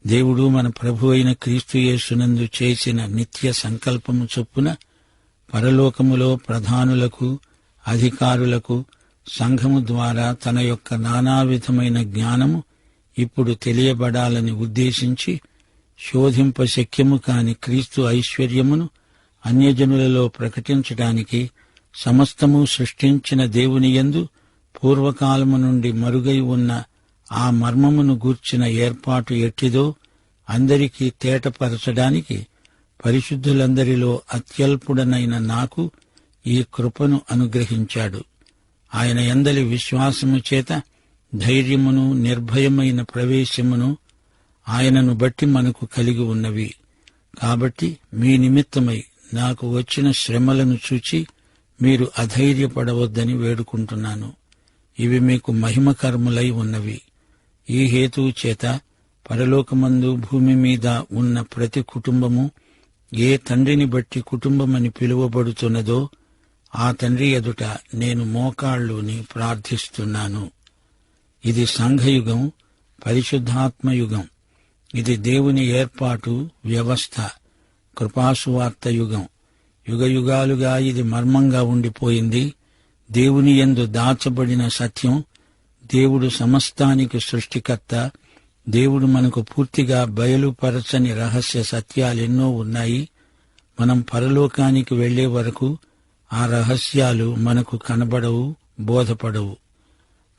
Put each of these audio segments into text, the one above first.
దేవుడు మన ప్రభు అయిన క్రీస్తు యేసునందు చేసిన నిత్య సంకల్పము చొప్పున పరలోకములో ప్రధానులకు, అధికారులకు సంఘము ద్వారా తన యొక్క నానావిధమైన జ్ఞానము ఇప్పుడు తెలియబడాలని ఉద్దేశించి శోధింప శక్యము కాని క్రీస్తు ఐశ్వర్యమును అన్యజనులలో ప్రకటించడానికి సమస్తము సృష్టించిన దేవుని యందు పూర్వకాలము నుండి మరుగై ఉన్న ఆ మర్మమును గూర్చిన ఏర్పాటు ఎట్టిదో అందరికీ తేటపరచడానికి పరిశుద్ధులందరిలో అత్యల్పుడనైన నాకు ఈ కృపను అనుగ్రహించాడు. ఆయన యందలి విశ్వాసము చేత ధైర్యమును, నిర్భయమైన ప్రవేశమును ఆయనను బట్టి మనకు కలిగి ఉన్నవి. కాబట్టి మీ నిమిత్తమై నాకు వచ్చిన శ్రమలను చూచి మీరు అధైర్యపడవద్దని వేడుకుంటున్నాను. ఇవి మీకు మహిమకరములై ఉన్నవి. ఈ హేతువు చేత పరలోకమందు భూమి మీద ఉన్న ప్రతి కుటుంబము ఏ తండ్రిని బట్టి కుటుంబమని పిలువబడుతున్నదో ఆ తండ్రి ఎదుట నేను మోకాళ్ళుని ప్రార్థిస్తున్నాను. ఇది సంఘయుగం, పరిశుద్ధాత్మయుగం. ఇది దేవుని ఏర్పాటు, వ్యవస్థ, కృపాసువార్త యుగం. యుగయుగాలుగా ఇది మర్మంగా ఉండిపోయింది. దేవుని యందు దాచబడిన సత్యం, దేవుడు సమస్తానికి సృష్టికర్త, దేవుడు మనకు పూర్తిగా బయలుపరచని రహస్య సత్యాలెన్నో ఉన్నాయి. మనం పరలోకానికి వెళ్లే వరకు ఆ రహస్యాలు మనకు కనబడవు, బోధపడవు.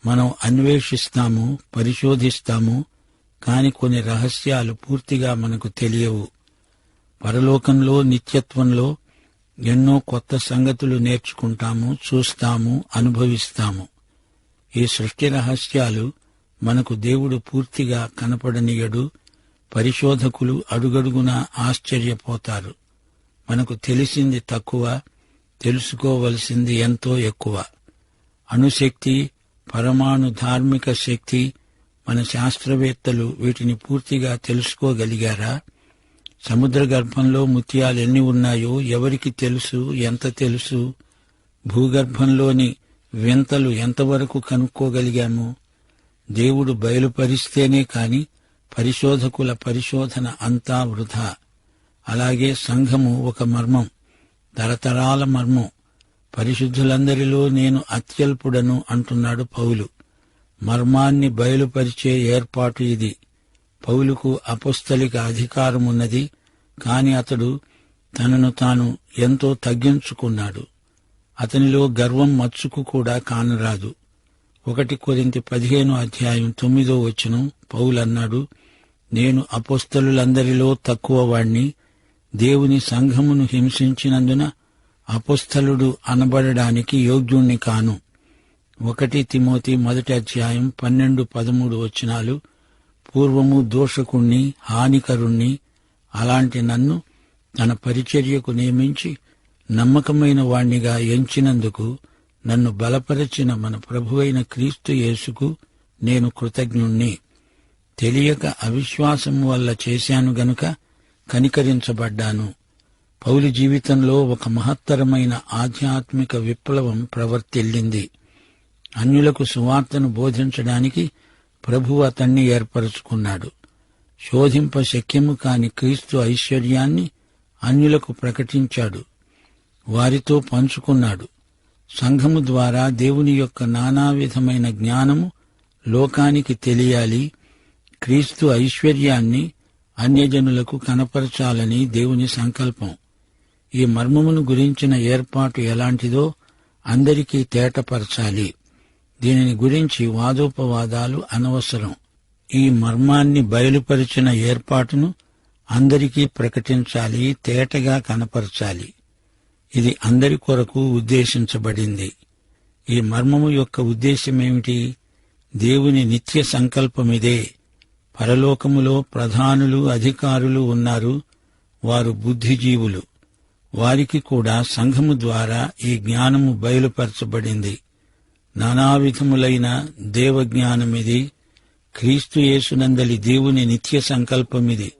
మనం అన్వేషిస్తాము, పరిశోధిస్తాము, కాని కొన్ని రహస్యాలు పూర్తిగా మనకు తెలియవు. పరలోకంలో, నిత్యత్వంలో ఎన్నో కొత్త సంగతులు నేర్చుకుంటాము, చూస్తాము, అనుభవిస్తాము. ఈ సృష్టి రహస్యాలు మనకు దేవుడు పూర్తిగా కనపడనీయడు. పరిశోధకులు అడుగడుగునా ఆశ్చర్యపోతారు. మనకు తెలిసింది తక్కువ, తెలుసుకోవలసింది ఎంతో ఎక్కువ. అణుశక్తి, పరమాణు ధార్మిక శక్తి, మన శాస్త్రవేత్తలు వీటిని పూర్తిగా తెలుసుకోగలిగారా? సముద్ర గర్భంలో ముత్యాలు ఎన్ని ఉన్నాయో ఎవరికి తెలుసు, ఎంత తెలుసు? భూగర్భంలోని వింతలు ఎంతవరకు కనుక్కోగలిగాము? దేవుడు బయలుపరిస్తేనే కాని పరిశోధకుల పరిశోధన అంతా వృధా. అలాగే సంఘము ఒక మర్మం, తరతరాల మర్మం. పరిశుద్ధులందరిలో నేను అత్యల్పుడను అంటున్నాడు పౌలు. మర్మాన్ని బయలుపరిచే ఏర్పాటు ఇది. పౌలుకు అపొస్తలిక అధికారమున్నది, కాని అతడు తనను తాను ఎంతో తగ్గించుకున్నాడు. అతనిలో గర్వం మచ్చుకు కూడా కానరాదు. 1 కొరింథీ 15:9 పౌలన్నాడు, నేను అపొస్తలులందరిలో తక్కువ వాణ్ణి, దేవుని సంఘమును హింసించినందున అపొస్తలుడు అనబడడానికి యోగ్యుణ్ణి కాను. 1 తిమోతి 1:12-13 పూర్వము దోషకుణ్ణి, హానికరుణ్ణి, అలాంటి నన్ను తన పరిచర్యకు నియమించి నమ్మకమైన వాణ్ణిగా ఎంచినందుకు నన్ను బలపరచిన మన ప్రభువైన క్రీస్తు యేసుకు నేను కృతజ్ఞుణ్ణి. తెలియక అవిశ్వాసం వల్ల చేశాను గనుక కనికరించబడ్డాను. పౌలు జీవితంలో ఒక మహత్తరమైన ఆధ్యాత్మిక విప్లవం ప్రవర్తిల్లింది. అన్యులకు సువార్తను బోధించడానికి ప్రభువు అతన్ని ఏర్పరచుకున్నాడు. శోధింప శక్యము కాని క్రీస్తు ఐశ్వర్యాన్ని అన్యులకు ప్రకటించాడు, వారితో పంచుకున్నాడు. సంఘము ద్వారా దేవుని యొక్క నానావిధమైన జ్ఞానము లోకానికి తెలియాలి. క్రీస్తు ఐశ్వర్యాన్ని అన్యజనులకు కనపరచాలని దేవుని సంకల్పం. ఈ మర్మమును గురించిన ఏర్పాటు ఎలాంటిదో అందరికీ తేటపరచాలి. దీనిని గురించి వాదోపవాదాలు అనవసరం. ఈ మర్మాన్ని బయలుపరిచిన ఏర్పాటును అందరికీ ప్రకటించాలి, తేటగా కనపరచాలి. ఇది అందరి కొరకు ఉద్దేశించబడింది. ఈ మర్మము యొక్క ఉద్దేశమేమిటి? దేవుని నిత్య సంకల్పమిదే. పరలోకములో ప్రధానులు, అధికారులు ఉన్నారు. వారు బుద్ధిజీవులు. వారికి కూడా సంఘము ద్వారా ఈ జ్ఞానము బయలుపరచబడింది. నానావిధములైన దేవజ్ఞానమిది. క్రీస్తు యేసునందలి దేవుని నిత్య సంకల్పమిది.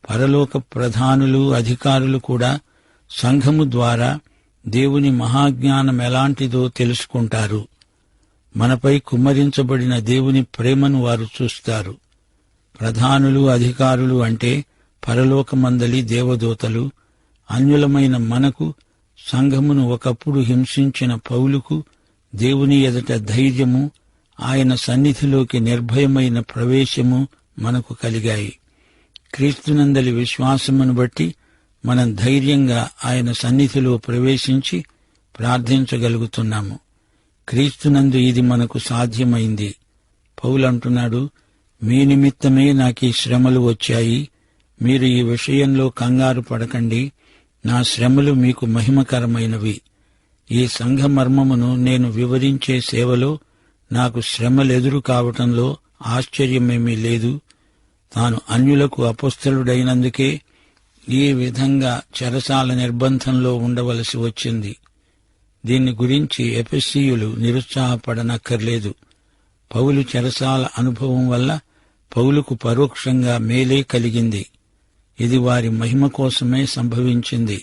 పరలోక ప్రధానులు, అధికారులు కూడా సంఘము ద్వారా దేవుని మహాజ్ఞానం ఎలాంటిదో తెలుసుకుంటారు. మనపై కుమ్మరించబడిన దేవుని ప్రేమను వారు చూస్తారు. ప్రధానులు, అధికారులు అంటే పరలోకమందలి దేవదూతలు. అన్యులమైన మనకు, సంఘమును ఒకప్పుడు హింసించిన పౌలుకు దేవుని ఎదుట ధైర్యము, ఆయన సన్నిధిలోకి నిర్భయమైన ప్రవేశము మనకు కలిగాయి. క్రీస్తునందలి విశ్వాసమును బట్టి మనం ధైర్యంగా ఆయన సన్నిధిలో ప్రవేశించి ప్రార్థించగలుగుతున్నాము. క్రీస్తునందు ఇది మనకు సాధ్యమైంది. పౌలంటున్నాడు, మీ నిమిత్తమే నాకీ శ్రమలు వచ్చాయి. మీరు ఈ విషయంలో కంగారు పడకండి. నా శ్రమలు మీకు మహిమకరమైనవి. ఈ సంఘ మర్మమును నేను వివరించే సేవలో నాకు శ్రమలెదురు కావటంలో ఆశ్చర్యమేమీ లేదు. తాను అన్యులకు అపొస్తలుడైనందుకే ఈ విధంగా చెరసాల నిర్బంధంలో ఉండవలసి వచ్చింది. దీన్ని గురించి ఎఫెసీయులు నిరుత్సాహపడనక్కర్లేదు. పౌలు చెరసాల అనుభవం వల్ల పౌలుకు పరోక్షంగా మేలే కలిగింది. ఇది వారి మహిమ కోసమే సంభవించింది.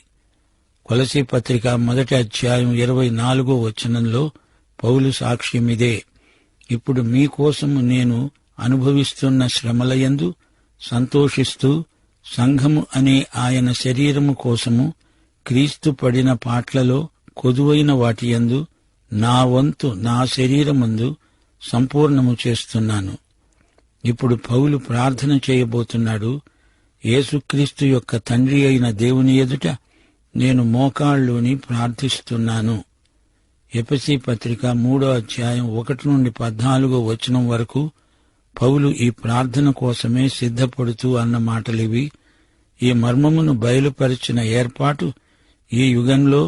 కొలసీ పత్రిక 1 అధ్యాయం 24వ వచనంలో పౌలు సాక్ష్యమిదే. ఇప్పుడు మీకోసము నేను అనుభవిస్తున్న శ్రమలయందు సంతోషిస్తూ సంఘము అనే ఆయన శరీరము కోసము క్రీస్తు పడిన పాట్లలో కొదువైన వాటియందు నా వంతు నా శరీరమందు సంపూర్ణము చేస్తున్నాను. ఇప్పుడు పౌలు ప్రార్థన చేయబోతున్నాడు. యేసుక్రీస్తు యొక్క తండ్రి అయిన దేవుని ఎదుట నేను మోకాళ్ళూని ప్రార్థిస్తున్నాను. ఎఫెసీ పత్రిక 3వ అధ్యాయం 1 నుండి 14వ వచనం వరకు పౌలు ఈ ప్రార్థన కోసమే సిద్ధపడుతూ అన్న మాటలివి. ఈ మర్మమును బయలుపరిచిన ఏర్పాటు ఈ యుగంలో,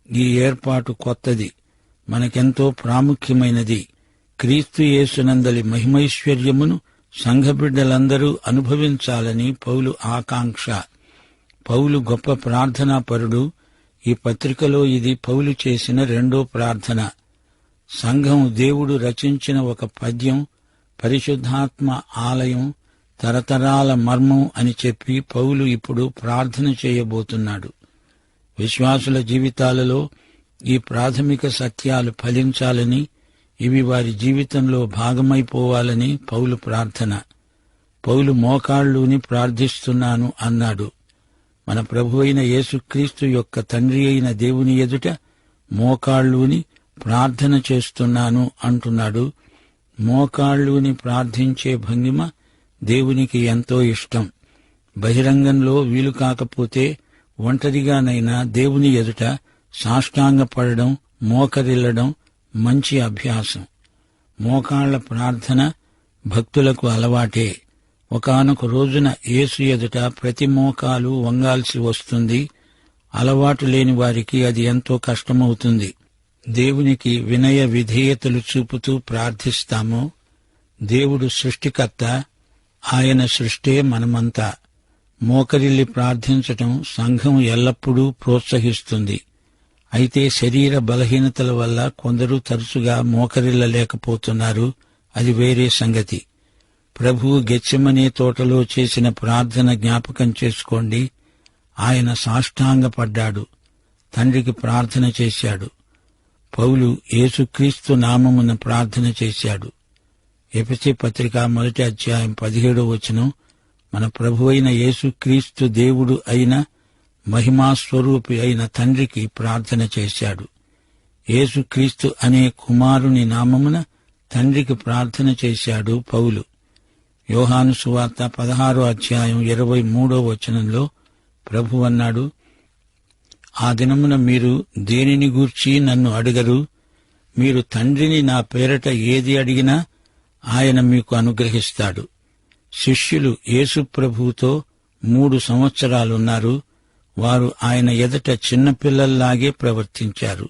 ఈ ఏర్పాటు కొత్తది, మనకెంతో ప్రాముఖ్యమైనది. క్రీస్తు యేసునందలి మహిమైశ్వర్యమును సంఘబిడ్డలందరూ అనుభవించాలని పౌలు ఆకాంక్ష. పౌలు గొప్ప ప్రార్థనాపరుడు. ఈ పత్రికలో ఇది పౌలు చేసిన రెండో ప్రార్థన. సంఘం దేవుడు రచించిన ఒక పద్యం, పరిశుద్ధాత్మ ఆలయం, తరతరాల మర్మం అని చెప్పి పౌలు ఇప్పుడు ప్రార్థన చేయబోతున్నాడు. విశ్వాసుల జీవితాలలో ఈ ప్రాథమిక సత్యాలు ఫలించాలని, ఇవి వారి జీవితంలో భాగమైపోవాలని పౌలు ప్రార్థన. పౌలు మోకాళ్ళూని ప్రార్థిస్తున్నాను అన్నాడు. మన ప్రభువైన యేసుక్రీస్తు యొక్క తండ్రి అయిన దేవుని ఎదుట మోకాళ్ళూని ప్రార్థన చేస్తున్నాను అంటున్నాడు. మోకాళ్ళూని ప్రార్థించే భంగిమ దేవునికి ఎంతో ఇష్టం. బహిరంగంలో వీలు కాకపోతే ఒంటరిగానైనా దేవుని ఎదుట సాష్టాంగపడడం, మోకరిల్లడం మంచి అభ్యాసం. మోకాళ్ల ప్రార్థన భక్తులకు అలవాటే. ఒకానొక రోజున యేసు ఎదుట ప్రతి మోకాలు వంగాల్సి వస్తుంది. అలవాటు లేని వారికి అది ఎంతో కష్టమవుతుంది. దేవునికి వినయ విధేయతలు చూపుతూ ప్రార్థిస్తాము. దేవుడు సృష్టికర్త, ఆయన సృష్టే మనమంతా. మోకరిల్లి ప్రార్థించటం సంఘం ఎల్లప్పుడూ ప్రోత్సహిస్తుంది. అయితే శరీర బలహీనతల వల్ల కొందరు తరచుగా మోకరిల్లలేకపోతున్నారు. అది వేరే సంగతి. ప్రభువు గెత్సెమనే తోటలో చేసిన ప్రార్థన జ్ఞాపకం చేసుకోండి. ఆయన సాష్టాంగపడ్డాడు, తండ్రికి ప్రార్థన చేశాడు. పౌలు యేసుక్రీస్తు నామమున ప్రార్థన చేశాడు. ఎఫెసీ పత్రిక 1 అధ్యాయం 17వ వచనం, మన ప్రభువైన యేసుక్రీస్తు దేవుడు అయిన మహిమాస్వరూపి అయిన తండ్రికి ప్రార్థన చేశాడు. యేసుక్రీస్తు అనే కుమారుని నామమున తండ్రికి ప్రార్థన చేశాడు పౌలు. యోహాను సువార్త 16వ అధ్యాయం 23వ వచనంలో ప్రభువన్నాడు, ఆ దినమున మీరు దేనిని గూర్చి నన్ను అడగరు. మీరు తండ్రిని నా పేరట ఏది అడిగినా ఆయన మీకు అనుగ్రహిస్తాడు. శిష్యులు యేసు ప్రభువుతో 3 సంవత్సరాలున్నారు. వారు ఆయన ఎదుట చిన్నపిల్లల్లాగే ప్రవర్తించారు.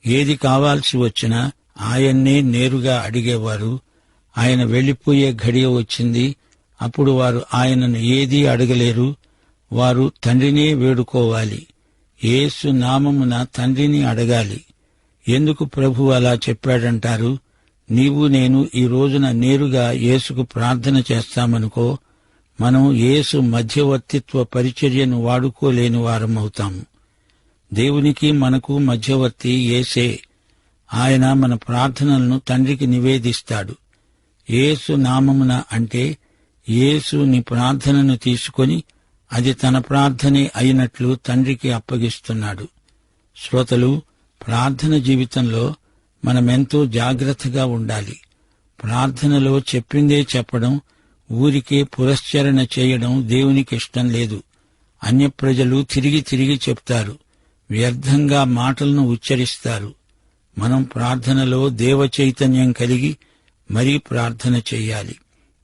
ఏది కావాల్సి వచ్చినా ఆయన్నే నేరుగా అడిగేవారు. ఆయన వెళ్లిపోయే ఘడియ వచ్చింది. అప్పుడు వారు ఆయనను ఏదీ అడగలేరు. వారు తండ్రినే వేడుకోవాలి. యేసు నామమున తండ్రిని అడగాలి. ఎందుకు ప్రభు అలా చెప్పాడంటారు? నీవు నేను ఈ రోజున నేరుగా యేసుకు ప్రార్థన చేస్తామనుకో, మనం యేసు మధ్యవర్తిత్వ పరిచర్యను వాడుకోలేని వారమవుతాము. దేవునికి మనకు మధ్యవర్తి యేసే. ఆయన మన ప్రార్థనలను తండ్రికి నివేదిస్తాడు. యేసు నామమున అంటే యేసు నీ ప్రార్థనను తీసుకొని అది తన ప్రార్థనే అయినట్లు తండ్రికి అప్పగిస్తున్నాడు. శ్రోతలు, ప్రార్థన జీవితంలో మనమెంతో జాగ్రత్తగా ఉండాలి. ప్రార్థనలో చెప్పిందే చెప్పడం, ఊరికే పురస్చరణ చేయడం దేవునికి ఇష్టం లేదు. అన్య ప్రజలు తిరిగి తిరిగి చెప్తారు, వ్యర్థంగా మాటలను ఉచ్చరిస్తారు. మనం ప్రార్థనలో దేవ చైతన్యం కలిగి మరీ ప్రార్థన చెయ్యాలి.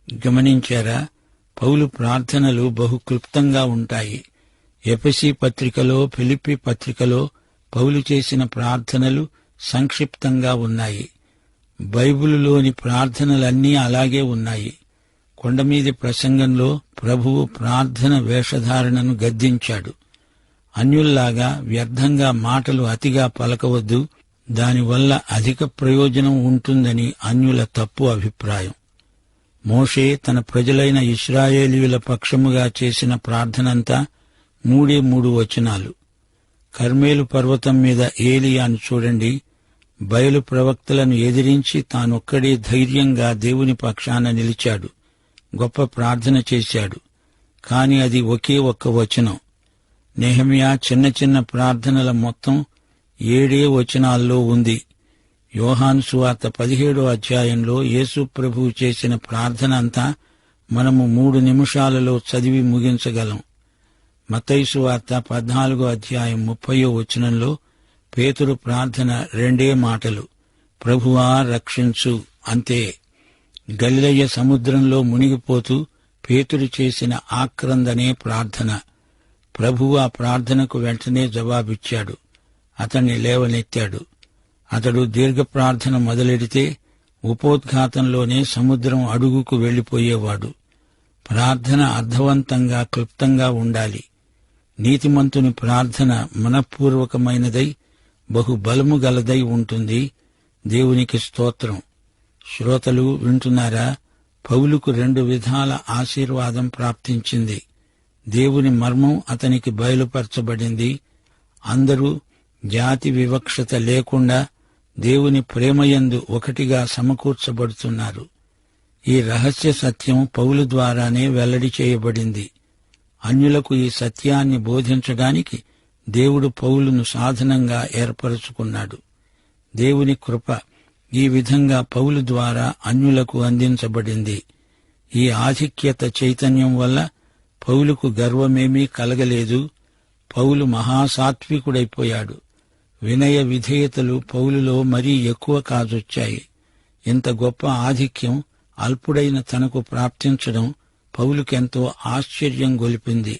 గమనించారా? పౌలు ప్రార్థనలు బహు క్లుప్తంగా ఉంటాయి. ఎఫెసీ పత్రికలో, ఫిలిప్పీ పత్రికలో పౌలు చేసిన ప్రార్థనలు సంక్షిప్తంగా ఉన్నాయి. బైబిలులోని ప్రార్థనలన్నీ అలాగే ఉన్నాయి. కొండమీది ప్రసంగంలో ప్రభువు ప్రార్థన వేషధారణను గద్దించాడు. అన్యుల్లాగా వ్యర్థంగా మాటలు అతిగా పలకవద్దు, దానివల్ల అధిక ప్రయోజనం ఉంటుందని అన్యుల తప్పు అభిప్రాయం. మోషే తన ప్రజలైన ఇశ్రాయేలీయుల పక్షముగా చేసిన ప్రార్థనంతా 3 వచనాలు. కర్మేలు పర్వతం మీద ఏలియాను చూడండి. బయలు ప్రవక్తలను ఎదిరించి తానొక్కడే ధైర్యంగా దేవుని పక్షాన నిలిచాడు. గొప్ప ప్రార్థన చేశాడు. కాని అది ఒకే ఒక్క వచనం. నెహెమ్యా చిన్న చిన్న ప్రార్థనల మొత్తం 7 వచనాల్లో ఉంది. యోహాను సువార్త 17వ అధ్యాయంలో యేసు ప్రభువు చేసిన ప్రార్థన అంతా మనము 3 నిమిషాలలో చదివి ముగించగలం. మత్తయి సువార్త 14వ అధ్యాయం 30వ వచనంలో పేతురు ప్రార్థన 2 మాటలు, ప్రభువా రక్షించు, అంతే. గలిలయ సముద్రంలో మునిగిపోతూ పేతురు చేసిన ఆక్రందనే ప్రార్థన. ప్రభువు ఆ ప్రార్థనకు వెంటనే జవాబిచ్చాడు. అతన్ని లేవనెత్తాడు. అతడు దీర్ఘ ప్రార్థన మొదలెడితే ఉపోద్ఘాతంలోనే సముద్రం అడుగుకు వెళ్లిపోయేవాడు. ప్రార్థన అర్థవంతంగా, క్లుప్తంగా ఉండాలి. నీతిమంతుని ప్రార్థన మనఃపూర్వకమైనదై బహుబలము గలదై ఉంటుంది. దేవునికి స్తోత్రం. శ్రోతలు వింటున్నారా? పౌలుకు 2 విధాల ఆశీర్వాదం ప్రాప్తించింది. దేవుని మర్మం అతనికి బయలుపరచబడింది. అందరూ జాతి వివక్షత లేకుండా దేవుని ప్రేమయందు ఒకటిగా సమకూర్చబడుతున్నారు. ఈ రహస్య సత్యం పౌలు ద్వారానే వెల్లడి చేయబడింది. అన్యులకు ఈ సత్యాన్ని బోధించడానికి దేవుడు పౌలును సాధనంగా ఏర్పరచుకున్నాడు. దేవుని కృప ఈ విధంగా పౌలు ద్వారా అన్యులకు అందించబడింది. ఈ ఆధిక్యత చైతన్యం వల్ల పౌలుకు గర్వమేమీ కలగలేదు. పౌలు మహాసాత్వికుడైపోయాడు. వినయ విధేయతలు పౌలులో మరీ ఎక్కువ కాజొచ్చాయి. ఇంత గొప్ప ఆధిక్యం అల్పుడైన తనకు ప్రాప్తించడం పౌలుకెంతో ఆశ్చర్యం గొలిపింది.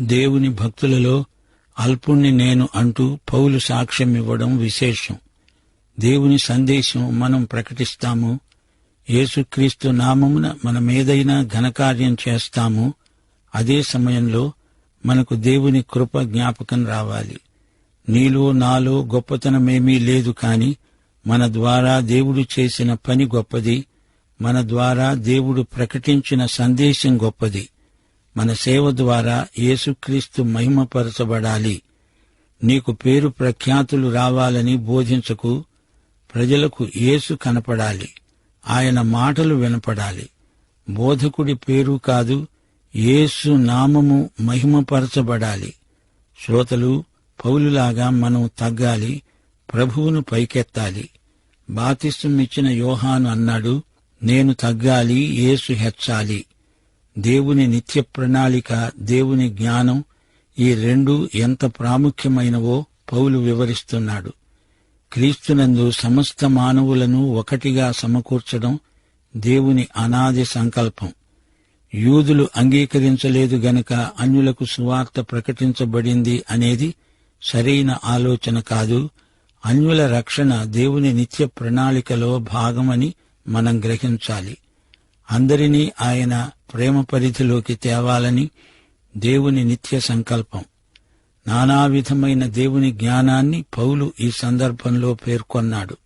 దేవుని భక్తులలో అల్పుణ్ణి నేను అంటూ పౌలు సాక్ష్యమివ్వడం విశేషం. దేవుని సందేశం మనం ప్రకటిస్తాము. యేసుక్రీస్తు నామమున మనమేదైనా ఘనకార్యం చేస్తాము. అదే సమయంలో మనకు దేవుని కృప జ్ఞాపకం రావాలి. నీలో నాలో గొప్పతనమేమీ లేదు, కాని మన ద్వారా దేవుడు చేసిన పని గొప్పది. మన ద్వారా దేవుడు ప్రకటించిన సందేశం గొప్పది. మన సేవ ద్వారా యేసుక్రీస్తు మహిమపరచబడాలి. నీకు పేరు ప్రఖ్యాతులు రావాలని బోధించకు. ప్రజలకు యేసు కనపడాలి. ఆయన మాటలు వినపడాలి. బోధకుడి పేరు కాదు, యేసు నామము మహిమపరచబడాలి. శ్రోతలు, పౌలులాగా మనం తగ్గాలి, ప్రభువును పైకెత్తాలి. బాప్తిస్మమిచ్చిన యోహాను అన్నాడు, నేను తగ్గాలి, యేసు హెచ్చాలి. దేవుని నిత్య ప్రణాళిక, దేవుని జ్ఞానం, ఈ 2 ఎంత ప్రాముఖ్యమైనవో పౌలు వివరిస్తున్నాడు. క్రీస్తునందు సమస్త మానవులను ఒకటిగా సమకూర్చడం దేవుని అనాది సంకల్పం. యూదులు అంగీకరించలేదు గనుక అన్యులకు సువార్త ప్రకటించబడింది అనేది సరైన ఆలోచన కాదు. అన్యుల రక్షణ దేవుని నిత్య ప్రణాళికలో భాగమని మనం గ్రహించాలి. అందరినీ ఆయన ప్రేమ పరిధిలోకి తేవాలని దేవుని నిత్య సంకల్పం. నానావిధమైన దేవుని జ్ఞానాన్ని పౌలు ఈ సందర్భంలో పేర్కొన్నాడు.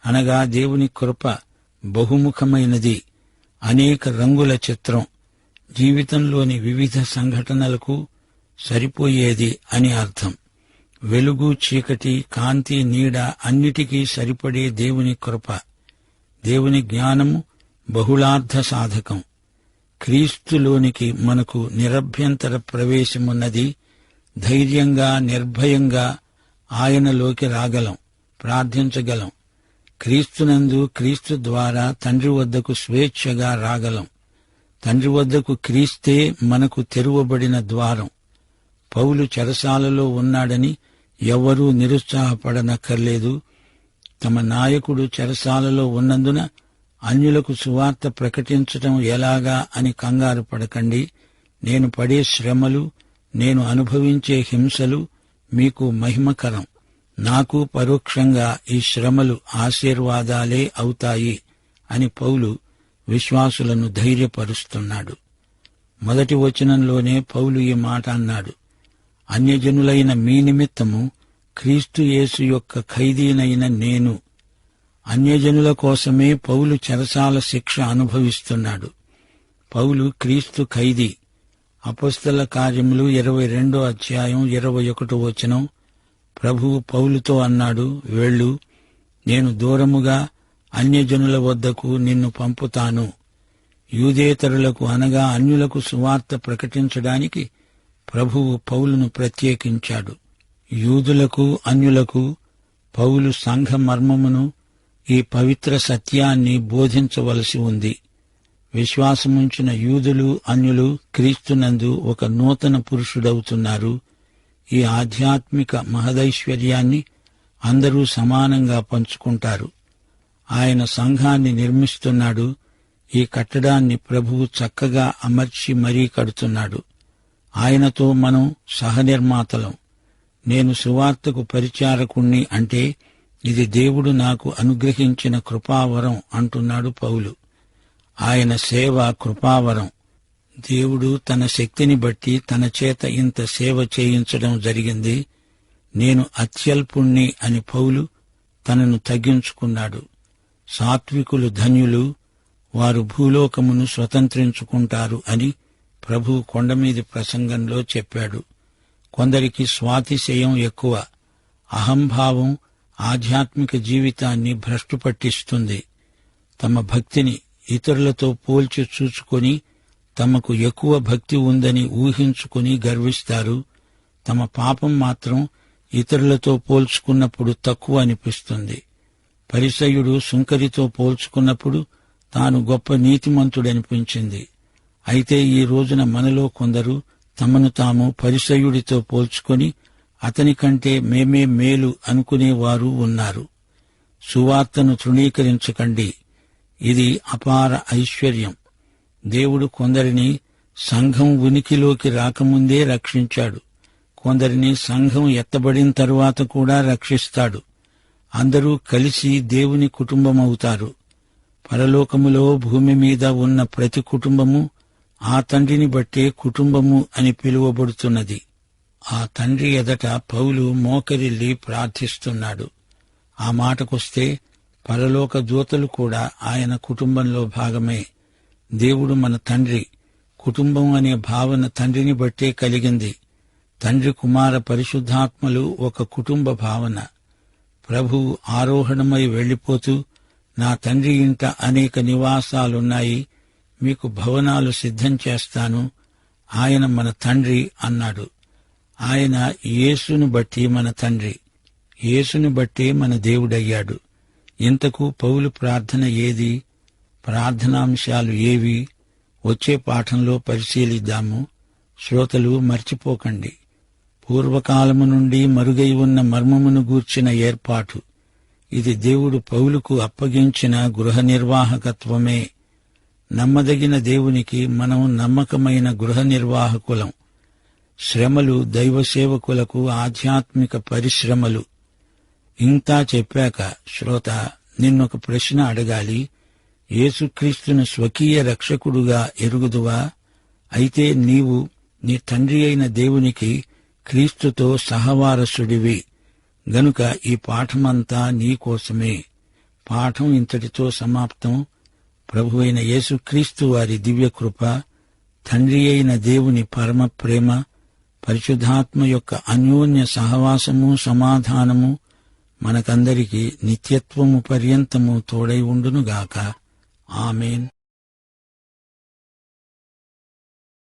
అనగా దేవుని కృప బహుముఖమైనది, అనేక రంగుల చిత్రం, జీవితంలోని వివిధ సంఘటనలకు సరిపోయేది అని అర్థం. వెలుగు, చీకటి, కాంతి, నీడ అన్నిటికీ సరిపడే దేవుని కృప. దేవుని జ్ఞానము బహుళార్థ సాధకం. క్రీస్తులోనికి మనకు నిరభ్యంతర ప్రవేశమున్నది. ధైర్యంగా, నిర్భయంగా ఆయనలోకి రాగలం, ప్రార్థించగలం. క్రీస్తునందు, క్రీస్తు ద్వారా తండ్రి వద్దకు స్వేచ్ఛగా రాగలం. తండ్రి వద్దకు క్రీస్తే మనకు తెరువబడిన ద్వారం. పౌలు చెరసాలలో ఉన్నాడని ఎవ్వరూ నిరుత్సాహపడనక్కర్లేదు. తమ నాయకుడు చెరసాలలో ఉన్నందున అన్యులకు సువార్త ప్రకటించటం ఎలాగా అని కంగారు పడకండి. నేను పడే శ్రమలు, నేను అనుభవించే హింసలు మీకు మహిమకరం. నాకు పరోక్షంగా ఈ శ్రమలు ఆశీర్వాదాలే అవుతాయి అని పౌలు విశ్వాసులను ధైర్యపరుస్తున్నాడు. మొదటి వచనంలోనే పౌలు ఈ మాట అన్నాడు: అన్యజనులైన మీ నిమిత్తము క్రీస్తు యేసు యొక్క ఖైదీనైన నేను. అన్యజనుల కోసమే పౌలు చెరసాల శిక్ష అనుభవిస్తున్నాడు. పౌలు క్రీస్తు ఖైదీ. అపొస్తల కార్యములు 22వ అధ్యాయం 21వ వచనం. ప్రభువు పౌలుతో అన్నాడు, వెళ్ళు, నేను దూరముగా అన్యజనుల వద్దకు నిన్ను పంపుతాను. యూదేతరులకు అనగా అన్యులకు సువార్త ప్రకటించడానికి ప్రభువు పౌలును ప్రత్యేకించాడు. యూదులకు, అన్యులకు పౌలు సంఘ మర్మమును, ఈ పవిత్ర సత్యాన్ని బోధించవలసి ఉంది. విశ్వాసముంచిన యూదులు, అన్యులు క్రీస్తునందు ఒక నూతన పురుషుడవుతున్నారు. ఈ ఆధ్యాత్మిక మహదైశ్వర్యాన్ని అందరూ సమానంగా పంచుకుంటారు. ఆయన సంఘాన్ని నిర్మిస్తున్నాడు. ఈ కట్టడాన్ని ప్రభువు చక్కగా అమర్చి మరీ కడుతున్నాడు. ఆయనతో మనం సహనిర్మాతలం. నేను సువార్తకు పరిచారకుణ్ణి అంటే ఇది దేవుడు నాకు అనుగ్రహించిన కృపావరం అంటున్నాడు పౌలు. ఆయన సేవ కృపావరం. దేవుడు తన శక్తిని బట్టి తన చేత ఇంత సేవ చేయించడం జరిగింది. నేను అత్యల్పుణ్ణి అని పౌలు తనను తగ్గించుకున్నాడు. సాత్వికులు ధన్యులు, వారు భూలోకమును స్వతంత్రించుకుంటారు అని ప్రభువు కొండమీది ప్రసంగంలో చెప్పాడు. కొందరికి స్వాతిశయం ఎక్కువ. అహంభావం ఆధ్యాత్మిక జీవితాన్ని భ్రష్టు పట్టిస్తుంది. తమ భక్తిని ఇతరులతో పోల్చి చూచుకొని తమకు ఎక్కువ భక్తి ఉందని ఊహించుకుని గర్విస్తారు. తమ పాపం మాత్రం ఇతరులతో పోల్చుకున్నప్పుడు తక్కువ అనిపిస్తుంది. పరిసయ్యుడు సుంకరితో పోల్చుకున్నప్పుడు తాను గొప్ప నీతిమంతుడనిపించింది. అయితే ఈ రోజున మనలో కొందరు తమను తాము పరిసయ్యుడితో పోల్చుకొని అతని కంటే మేమే మేలు అనుకునేవారు ఉన్నారు. సువార్తను తృణీకరించకండి. ఇది అపార ఐశ్వర్యం. దేవుడు కొందరిని సంఘం ఉనికిలోకి రాకముందే రక్షించాడు. కొందరిని సంఘం ఎత్తబడిన తరువాత కూడా రక్షిస్తాడు. అందరూ కలిసి దేవుని కుటుంబమవుతారు. పరలోకములో భూమి మీద ఉన్న ప్రతి కుటుంబము ఆ తండ్రిని బట్టే కుటుంబము అని పిలువబడుతున్నది. ఆ తండ్రి ఎదట పౌలు మోకరిల్లి ప్రార్థిస్తున్నాడు. ఆ మాటకొస్తే పరలోక దూతలు కూడా ఆయన కుటుంబంలో భాగమే. దేవుడు మన తండ్రి. కుటుంబం అనే భావన తండ్రిని బట్టే కలిగింది. తండ్రి, కుమార, పరిశుద్ధాత్మలు ఒక కుటుంబ భావన. ప్రభువు ఆరోహణమై వెళ్లిపోతూ, నా తండ్రి ఇంట అనేక నివాసాలున్నాయి, మీకు భవనాలు సిద్ధం చేస్తాను. ఆయన మన తండ్రి అన్నాడు. ఆయన యేసును బట్టి మన తండ్రి, యేసును బట్టే మన దేవుడయ్యాడు. ఇంతకు పౌలు ప్రార్థన ఏది? ప్రార్థనాంశాలు ఏవి? వచ్చే పాఠంలో పరిశీలిద్దాము. శ్రోతలు మర్చిపోకండి. పూర్వకాలము నుండి మరుగై ఉన్న మర్మమును గూర్చిన ఏర్పాటు. ఇది దేవుడు పౌలుకు అప్పగించిన గృహ నిర్వాహకత్వమే. నమ్మదగిన దేవునికి మనం నమ్మకమైన గృహ నిర్వాహకులం. శ్రమలు దైవ సేవకులకు ఆధ్యాత్మిక పరిశ్రమలు. ఇంతా చెప్పాక శ్రోత, నిన్నొక ప్రశ్న అడగాలి. యేసుక్రీస్తును స్వకీయ రక్షకుడుగా ఎరుగుదువా? అయితే నీవు నీ తండ్రి అయిన దేవునికి క్రీస్తుతో సహవారసుడివి. గనుక ఈ పాఠమంతా నీకోసమే. పాఠం ఇంతటితో సమాప్తం. ప్రభువైన యేసుక్రీస్తు వారి దివ్యకృప, తండ్రి అయిన దేవుని పరమ ప్రేమ, పరిశుద్ధాత్మ యొక్క అన్యోన్య సహవాసము, సమాధానము మనకందరికీ నిత్యత్వము పర్యంతము తోడై ఉండునుగాక. ఆమేన్.